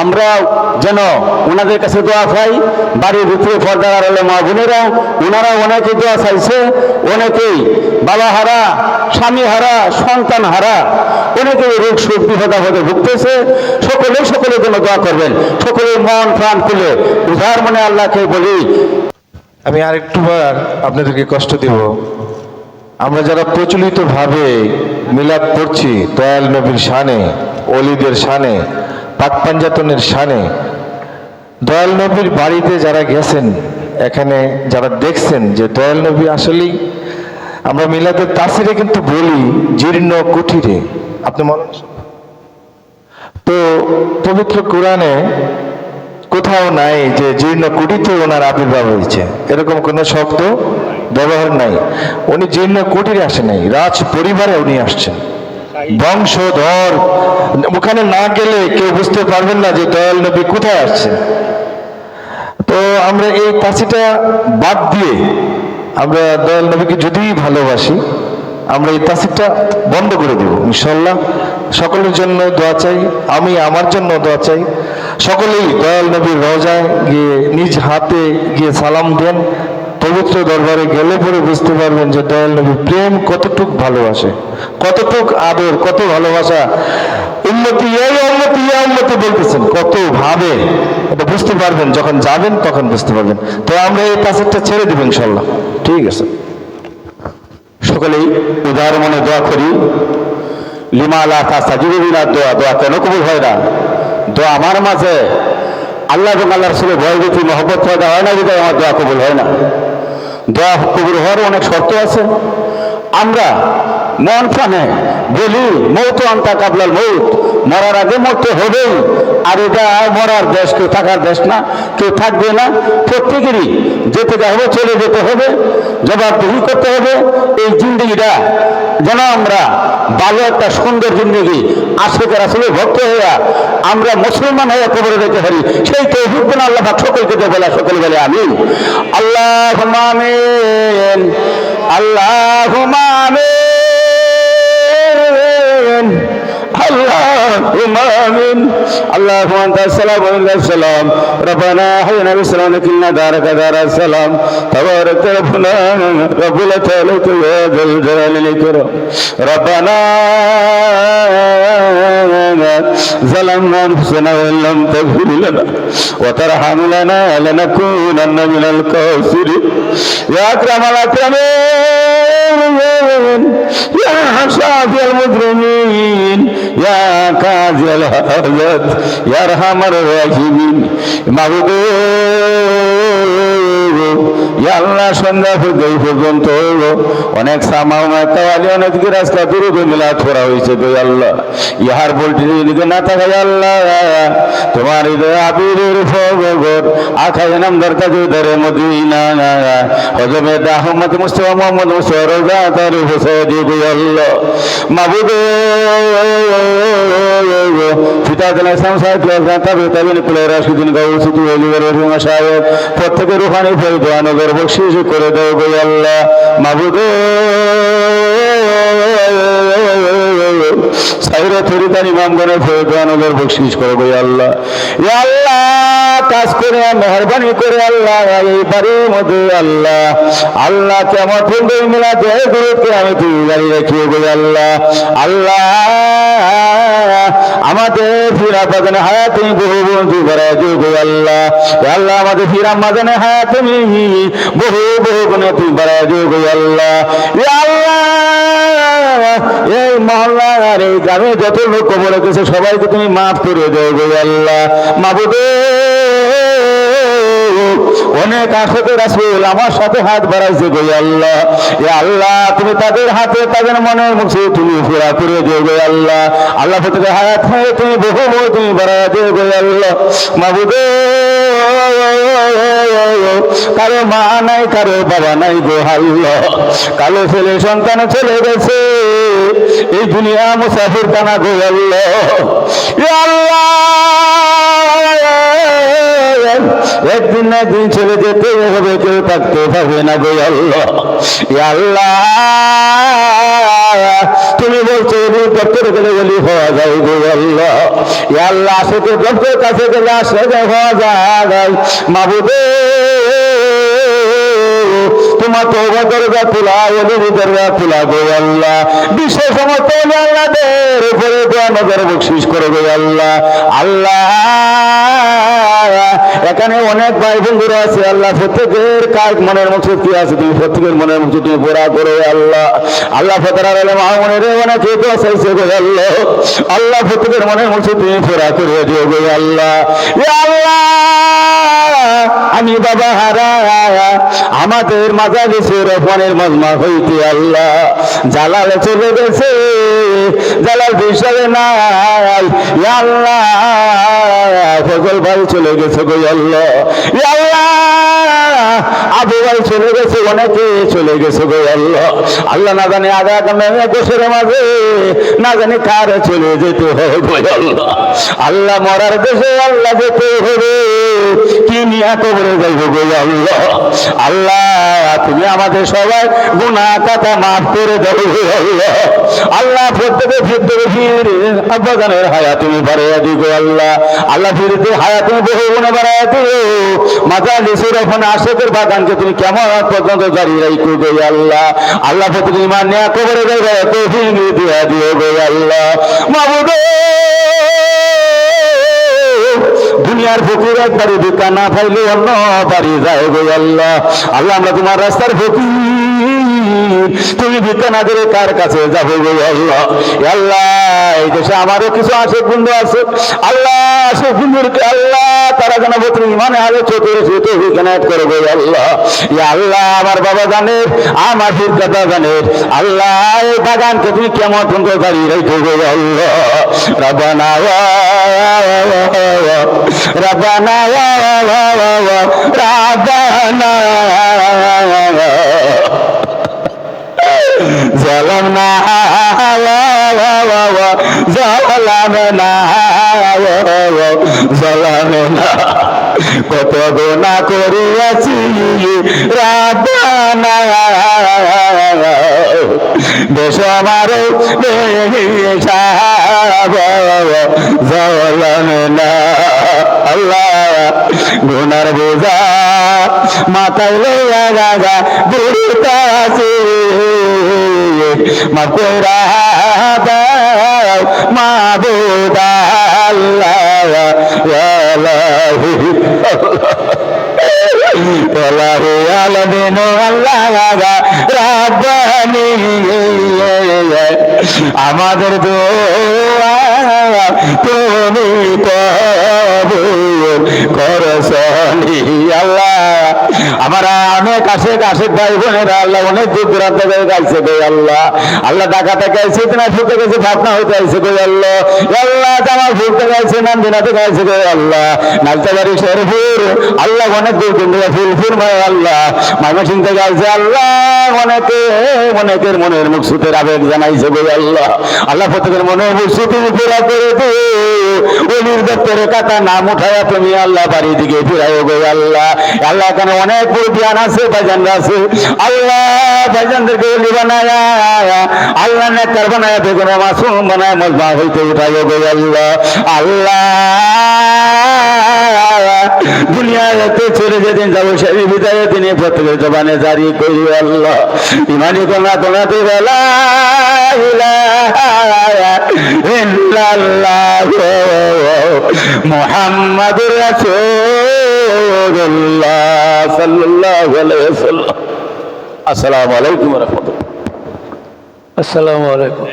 আমরা যেন ওনাদের কাছে দোয়া পাই। বাড়ির ভিতরে পর্দার আড়ালে মা বোনেরা, ওনারা অনেকে দোয়া চাইছে, অনেকেই বাবা হারা, স্বামী হারা, সন্তান হারা, অনেকেই রোগ শোক বিপদে ভুগতেছে। সকলের জন্য দোয়া করবেন। সকলে মন প্রাণ খুলে উদার মনে আল্লাহকে বলি। আমি আরেকটুবার আপনাদেরকে কষ্ট দিব। আমরা যারা প্রচলিতভাবে মিলাদ পড়ছি দয়াল নবীর শানে, অলিদের শানে, পাক পাঞ্জাতনের শানে, দয়াল নবীর বাড়িতে যারা গেছেন, এখানে যারা দেখছেন যে দয়াল নবী আসলেই, আমরা মিলাদের তাসিরে কিন্তু বলি জীর্ণ কুঠিরে। আপনি মনে তো পবিত্র কোরআনে কোথাও নাই যে জীর্ণ কুটিতে ওনার আবির্ভাব হয়েছে, এরকম কোনো শব্দ ব্যবহার নাই। উনি জীর্ণ কুটিরে আসে নাই, রাজ পরিবারে উনি আসছেন, বংশধর। ওখানে না গেলে কেউ বুঝতে পারবেন না যে দয়াল নবী কোথায় আসছেন। তো আমরা এই তাসিটা বাদ দিয়ে আমরা দয়াল নবীকে যদি ভালোবাসি, আমরা এই তাসিরটা বন্ধ করে দেব ইনশাল্লাহ। সকলের জন্য দোয়া চাই, আমি আমার জন্য দোয়া চাই। সকলেই দয়াল নবীর রওজায় গিয়ে নিজ হাতে গিয়ে সালাম দেন। পবিত্র দরবারে গেলে পরে বুঝতে পারবেন যে দয়াল নবীর প্রেম কতটুক ভালোবাসে, কতটুক আদর, কত ভালোবাসা। উম্মতি ইয়া উম্মতি বলতেছেন কত ভাবে, এটা বুঝতে পারবেন যখন যাবেন, তখন বুঝতে পারবেন। তো আমরা এই তাসিরটা ছেড়ে দেব ইনশাল্লাহ। ঠিক আছে, সকলেই উদার মনে দোয়া করি। লিমা লা তাস্তাজিবু বিনাদ দোয়া, দোয়া কেন কবুল হয় না? দোয়া আমার মাঝে আল্লাহ এবং আল্লাহ রাসূলের ভয়ভীতি মহব্বত পয়দা হয় না, বিধায় আমার দোয়া কবুল হয় না। দোয়া কবুল হওয়ার অনেক শর্ত আছে। আমরা মন প্রাণে বলি মৌত আনতা কাবলাল মৌত, মরার আগে মরতে হবেই। আর এটা মরার দেশ, কেউ থাকার দেশ না, কেউ থাকবে না। প্রত্যেকেরই যেতে হবে, চলে যেতে হবে, জবাবদিহি করতে হবে। এই জিন্দগিটা যেন আমরা ভালো একটা সুন্দর জিন্দগি আশিকের রাসূলের ভক্ত হইয়া আমরা মুসলমান হইয়া কবরে যেতে পারি, সেই তৌফিক দেন আল্লাহ পাক সকলকে দেন। বলে সকলে বলে আমিন। আল্লাহুম্মা আমিন, আল্লাহুম্মা আমিন, আল্লাহুম্মা আমিন। আল্লাহুম্মা আনতাস সালাম ওয়া মিনাস সালাম, রব্বানা হাইনা বিসসালাম কিন্না দারাকা দারাস সালাম, তাবারাকা রব্বুনা রব্বুল তাআলাতু ওয়া যাল জালালিল ইকরাম। রব্বানা ظلمنا أنفسنا وإن لم تغفر لنا وترحمنا لنكونن من الخاسرين. يا أكرم الأكرمين، يا شافي المجرمين، يا قاضي الحاجات، يا أرحم الراحمين। معبود আল্লাহ, সন্ধ্যা পর্যন্ত অনেক সামাওয়ালি, অনেক রাস্তা দূরে মিলাদ করা হয়েছে। তো আল্লাহ, ইহার বলতে দিকে না থাকায় আল্লাহ তোমার হৃদয় আবিরের ফগর আখায় নাম দরকার ধরে মদিনা হজমে আহমদ মুস্তফা মোহাম্মদ মুস্তফা রোজা তার হোসেন আল্লাহ। মাবুদ প্রত্যেকের রুহানি ফেরদানগর বকশিশ করে দেও গো আল্লাহ। মাবুদ সাইরা তরিকার ইমামগণের ফেরদানগর বকশিশ করে গো আল্লাহ। ইয়া আল্লাহ, কাজ করে মেহরবানি করে আল্লাহ এই বাড়ির মধ্যে আল্লাহ আল্লাহ কেমন ফুলবে মিলা দেয় গুরুকে আমি তুই গাড়ি রাখিয়ে গো আল্লাহ। আল্লাহ আমাদের ফিরা বাগানে হায়া তুমি বহু বন্ধু বেড়ায় গো আল্লাহ। আল্লাহ আমাদের ফিরা বাগানে হায়া তুমি বহু বহু গুণে তুমি বেড়ায় গো আল্লাহ। আল্লাহ এই মহল্লার এই গ্রামে যত লোক কবরে গেছে সবাইকে তুমি মাফ করে দেও গো আল্লাহ। মাবুদ অনেক আশিক রাসূল আমার সাথে হাত বাড়াইছে গো আল্লাহ। এ আল্লাহ, তুমি তাদের হাতে তাদের মনের মুখে তুমি পুরা করে দিও গো আল্লাহ। আল্লাহ প্রত্যেকের হায়াত হয়ে তুমি বহু বহু তুমি বাড়ায় দিও গো আল্লাহ। মাবুদ কারো মা নাই, কারো বাবা নাই গো আল্লাহ। কালো ছেলে সন্তান চলে গেছে, এই দুনিয়া মুসাফির কানা গো আল্লাহ। এ আল্লাহ, একদিন না একদিন চলে যেতে হবে, কেউ থাকতে পারবে না গো আল্লাহ। ইয়া আল্লাহ, তুমি বলছো ডক্টরের কাছে গেলে হওয়া যায় গো আল্লাহ। ইয়া আল্লাহ আশেকে ডক্টরের কাছে গেলে আশেকে হওয়া যায় মাবুদে। তোমার তওবা দরজা খোলা, ওলির দরজা খোলা গো আল্লাহ। বিশ্বের সমস্ত আল্লাহদের উপরে দোয়া নজর বকশিশ করো গো আল্লাহ। আল্লাহ এখানে অনেক ভাই বন্ধুরা আছে আল্লাহ, প্রত্যেকের কাজ মনের মকসুদ কি আছে তুমি প্রত্যেকের মনের মকসুদ তুমি পুরা করো আল্লাহ। আল্লাহ ফতরার আলে মাহমুনের অনেকে দোয়া চাইছে গো আল্লাহ। আল্লাহ প্রত্যেকের মনের মকসুদ তুমি পুরা করে দিও গো আল্লাহ। ইয়া আল্লাহ আমি বাবা হারা আমাদের মাজালিসে রহমানের মজমা হইতে আল্লাহ জালাল চলে গেছে, জালাল বিষয়ে নাই। ইয়া আল্লাহ ফজল ভাই চলে গেছে গো আল্লাহ। ইয়া আল্লাহ আবু ভাই চলে গেছে, অনেকে চলে গেছে গো আল্লাহ। আল্লাহ না জানে আগামী দেশের মাঝে না জানি কার চলে যেতে হবে গো আল্লাহ। আল্লাহ মরার দেশে আল্লাহ যেতে হবে, কি নিয়ে কবরে যাইব গো আল্লাহ। আল্লাহ তুমি আমাদের সবাই গুনাহ কথা মাফ করে দাও গো আল্লাহ। আল্লাহ প্রত্যেকে ফিরতে ফিরে আব্বাজানের হায়াত তুমি বাড়াইয়া দিও গো আল্লাহ। আল্লাহ ফিরতে হায়াত তুমি বহু গুণে বাড়াইয়া দিও। মাজালিসের ওখানে আশেকের বাগানকে তুমি কেমন পর্যন্ত জারি রাখো গো আল্লাহ। আল্লাহ প্রত্যেকে ঈমান নিয়ে কবরে যাইবে তৌফিক দিয়া দিও গো আল্লাহ। মাবুদ দুনিয়ার ফকির একবারে ভিক্ষা না পাইলে অন্য বাড়ি যায় গো আল্লাহ। আল্লাহ আমরা তোমার রাস্তার ফকির, তুমি ভিক্ষা না করে কার কাছে যাবো গো আল্লাহ। আল্লাহ এই দেশে আমারও কিছু আশেক বন্ধু আছে আল্লাহ, আশেক বন্ধুকে আল্লাহ তারা যেন বলতে ইমানে আলো চতুরে চতুর ভিক্ষানায়ত করে গো আল্লাহ। ইয়া আল্লাহ আমার বাবা জানের, আমার ফিরকাতা জানের আল্লাহ এই বাগানকে তুমি কেমন পর্যন্ত দাঁড়িয়ে রেখে গো আল্লাহ। রাব্বানা ربنا ربنا ظلمنا ظلمنا কত গুনাহ করিয়াছি রাব্বানা দেশ আমার ظلمنا আল্লাহ গুনার বোঝা মাথায় লইয়া গাগা বুড়িতাছি মাফ কইরা দাও মাবুদ আল্লাহ আল্লাহু আল্লাহু আলামিন আল্লাহ রাব্বানি আমাদের দোয়া তুমি কবুল করছনি আল্লাহ। আমরা অনেক আশেক ভাই বোনেরা আল্লাহ অনেক দূর দূরান্ত থেকে গাইছে গো আল্লাহ। আল্লাহ ঢাকা থেকে আইছে, না ফুটে গেছে ভাবনা হইতে আইছে গো আল্লাহ। আল্লাহ জামাল ফুটতে গাইছে, নান্দিনাতে গাইছে গো আল্লাহ। নালতাবাড়ি শেরপুর আল্লাহ অনেক দূর দূর থেকে ফুলপুর মায় আল্লাহ ময়মনসিংহ থেকে গাইছে আল্লাহ। অনেকের মনের মুকসুদের আবেগ জানাইছে গো আল্লাহ। আল্লাহ প্রত্যেকের মনের মুকসুদ পুরা করে দে। ওলির দপ্তরে কাটা নাম উঠায়া তুমি আল্লাহ বাড়ি দিকে ফিরাইও গো আল্লাহ। আল্লাহ এখানে অনেক বুড়িয়ান আছে, ভাইজানরা আছে আল্লাহ। ভাইজানদেরকে ওলি বানায়া আল্লাহ নেককার বানায়া বেগুন মাসুম বানায়া মজমা হইতে উঠাইও গো আল্লাহ। আল্লাহ দুনিয়াতে ছেড়ে যেদিন যাবো সেই বিদায় তিনি প্রত্যেকের জবানে জারি করি আল্লাহ। ইমানি কোনা কোনাতে বেলা মুহাম্মাদুর রাসূলুল্লাহ সাল্লাল্লাহু আলাইহি ওয়াসাল্লাম। আসসালামু আলাইকুম ওয়া রাহমাতুল্লাহ। আসসালামু আলাইকুম।